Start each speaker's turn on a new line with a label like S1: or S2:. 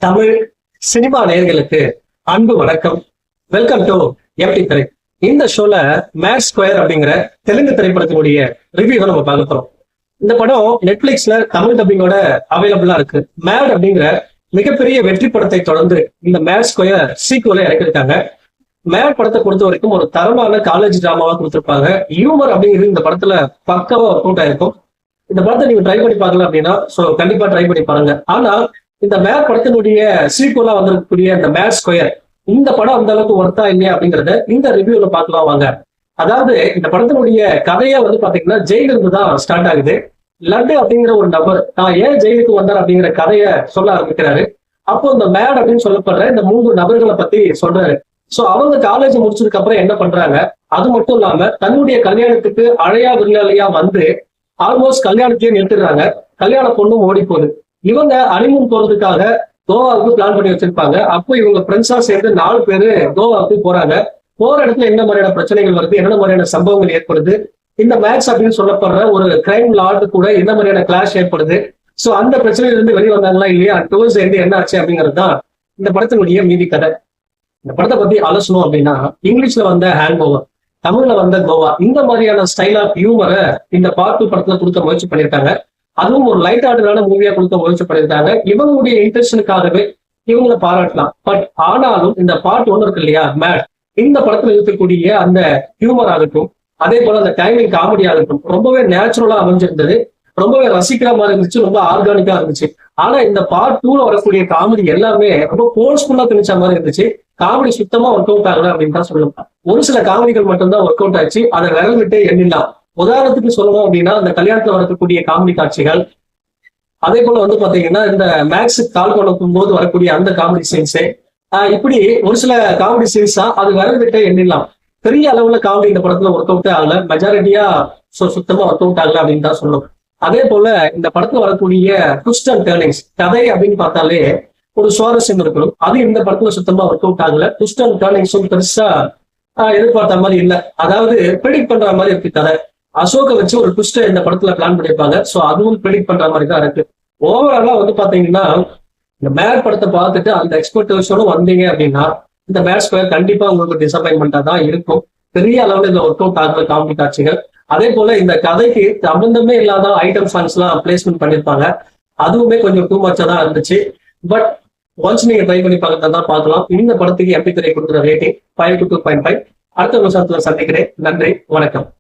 S1: Tamil cinema நேயர்களுக்கு அன்பு வணக்கம். வெல்கம் டு எம்டி திரை. இந்த ஷோல மேட் ஸ்கொயர் அப்படிங்கிற தெலுங்கு திரைப்படத்தினுடைய ரிவ்யூ நம்ம பார்க்க போறோம். இந்த படம் நெட்ஃபிளிக்ஸ்ல தமிழ் டப்பிங்கோட அவைலபிளா இருக்கு. மேட் அப்படிங்கிற மிகப்பெரிய வெற்றி படத்தை தொடர்ந்து இந்த மேட் ஸ்கொயர் சீக்குவலை இறக்கிருக்காங்க. மேட் படத்தை பொறுத்த வரைக்கும் ஒரு தரமான காலேஜ் டிராமாவா கொடுத்திருப்பாங்க. ஹியூமர் அப்படிங்கிறது இந்த படத்துல பக்காவா ஒர்க் அவுட் ஆயிருக்கும். இந்த படத்தை நீங்க ட்ரை பண்ணி பார்க்கல அப்படின்னா கண்டிப்பா ட்ரை பண்ணி பாருங்க. ஆனா இந்த மேட் படத்தினுடைய சீக்குவலா வந்திருக்கக்கூடிய இந்த மேட் ஸ்கொயர், இந்த படம் அந்த அளவுக்கு ஒர்த்தா இல்லையா அப்படிங்கறத இந்த ரிவ்யூல பாக்கலாம் வாங்க. அதாவது இந்த படத்தினுடைய கதையா பாத்தீங்கன்னா ஜெயிலிருந்து தான் ஸ்டார்ட் ஆகுது. லட்டு அப்படிங்கிற ஒரு நபர் நான் ஏன் ஜெயிலுக்கு வந்தார் அப்படிங்கிற கதையை சொல்ல ஆரம்பிக்கிறாரு. அப்போ இந்த மேட் அப்படின்னு சொல்லப்படுற இந்த 3 நபர்களை பத்தி சொல்றாரு. சோ அவங்க காலேஜ் முடிச்சதுக்கு அப்புறம் என்ன பண்றாங்க, அது மட்டும் இல்லாம தன்னுடைய கல்யாணத்துக்கு அழையா விருந்தாளியா வந்து ஆல்மோஸ்ட் கல்யாணத்தையே நிறுத்திடுறாங்க. கல்யாண பொண்ணும் ஓடி போகுது. இவங்க ஹனிமூன் போறதுக்காக கோவாவுக்கு பிளான் பண்ணி வச்சிருப்பாங்க. அப்போ இவங்க ஃப்ரெண்ட்ஸா சேர்ந்து 4 பேரு கோவாவுக்கு போறாங்க. போற இடத்துல என்ன மாதிரியான பிரச்சனைகள் வருது, என்ன மாதிரியான சம்பவங்கள் ஏற்படுது, இந்த மேட்ச் அப்படின்னு சொல்லப்படுற ஒரு கிரைம் லார்டு கூட என்ன மாதிரியான கிளாஷ் ஏற்படுது, சோ அந்த பிரச்சனையில இருந்து வெளியே வந்தாங்களா இல்லையா, டோர்ஸ் என்ன ஆச்சு அப்படிங்கிறது தான் இந்த படத்தினுடைய மீதி கதை. இந்த படத்தை பத்தி அலசணும் அப்படின்னா இங்கிலீஷ்ல வந்த ஹேங் ஓவர், தமிழ்ல வந்த கோவா, இந்த மாதிரியான ஸ்டைல் ஆஃப் ஹியூமரை இந்த பார்ட் 2 படத்துல கொடுக்க முயற்சி பண்ணியிருக்காங்க. அதுவும் ஒரு லைட் ஹார்ட்டடான மூவியா கொடுக்க முயற்சி பண்ணியிருக்காங்க. இவங்களுடைய இன்டென்ஷனுக்காகவே இவங்களை பாராட்டலாம். பட் ஆனாலும் இந்த பார்ட் 1 இருக்கு இல்லையா மேட், இந்த படத்துல இருக்கக்கூடிய அந்த ஹியூமர் ஆகட்டும், அதே போல அந்த டைமிங் காமெடி ஆகட்டும் ரொம்பவே நேச்சுரலா அமைஞ்சிருந்தது. ரொம்பவே ரசிக்கிற மாதிரி இருந்துச்சு, ரொம்ப ஆர்கானிக்கா இருந்துச்சு. ஆனா இந்த பார்ட் 2ல வரக்கூடிய காமெடி எல்லாமே ரொம்ப போர்ஸ்ஃபுல்லா திணிச்ச மாதிரி இருந்துச்சு. காமெடி சுத்தமா ஒர்க் அவுட் ஆகல அப்படின்னு தான் சொல்லலாம். ஒரு சில காமெடிகள் மட்டும்தான் ஒர்க் அவுட் ஆச்சு. அதை விரல் விட்டு எண்ணிடலாம். உதாரணத்துக்கு சொல்லணும் அப்படின்னா இந்த கல்யாணத்துல வரக்கூடிய காமெடி காட்சிகள், அதே போல பாத்தீங்கன்னா இந்த மேக்ஸ் கால் கொடுக்கும் போது வரக்கூடிய அந்த காமெடி சீன்ஸு, இப்படி ஒரு சில காமெடி சீன்ஸா அது விரல் விட்டு எண்ணிடலாம். பெரிய அளவுல காமெடி இந்த படத்துல ஒர்க் அவுட்டே ஆகல. மெஜாரிட்டியா சுத்தமா ஒர்க் அவுட் ஆகல அப்படின்னு தான் சொல்லணும். அதே போல இந்த படத்துல வரக்கூடிய ட்விஸ்ட் அண்ட் டர்னிங்ஸ், கதை அப்படின்னு பார்த்தாலே ஒரு சுவாரஸ்யம் இருக்கணும். அது இந்த படத்துல சுத்தமா ஒர்க் அவுட் ஆகல. ட்விஸ்ட் அண்ட் டர்னிங்ஸும் பெருசா எதிர்பார்த்த மாதிரி இல்ல. அதாவது ப்ரெடிக்ட் பண்ற மாதிரி இருக்கு கதை. அசோக வச்சு ஒரு ட்விஸ்ட் இந்த படத்துல பிளான் பண்ணிருப்பாங்க. சோ அதுவும் ப்ரெடிக்ட் பண்ற மாதிரி தான் இருக்கு. ஓவராலா பாத்தீங்கன்னா இந்த மேட் படத்தை பார்த்துட்டு அந்த எக்ஸ்பெக்டேஷனோட வந்தீங்க அப்படின்னா இந்த மேட் ஸ்கொயர் கண்டிப்பா உங்களுக்கு டிசப்பாயின்மெண்டா தான் இருக்கும். பெரிய அளவுல இந்த ஒர்க் அவுட் ஆகுற காமெடி காட்சிகள், அதே போல இந்த கதைக்கு சம்பந்தமே இல்லாத ஐட்டம் சாங்ஸ் எல்லாம் பிளேஸ்மெண்ட் பண்ணிருப்பாங்க. அதுவுமே கொஞ்சம் டூ மச்சா தான் இருந்துச்சு. பட் ஒன்ஸ் நீங்க ட்ரை பண்ணி தான் பார்க்கலாம். இந்த படத்துக்கு எம்பி திரை கொடுக்குற ரேட்டிங் 5 to 2.5. அடுத்த வருஷத்துல சந்திக்கிறேன். நன்றி, வணக்கம்.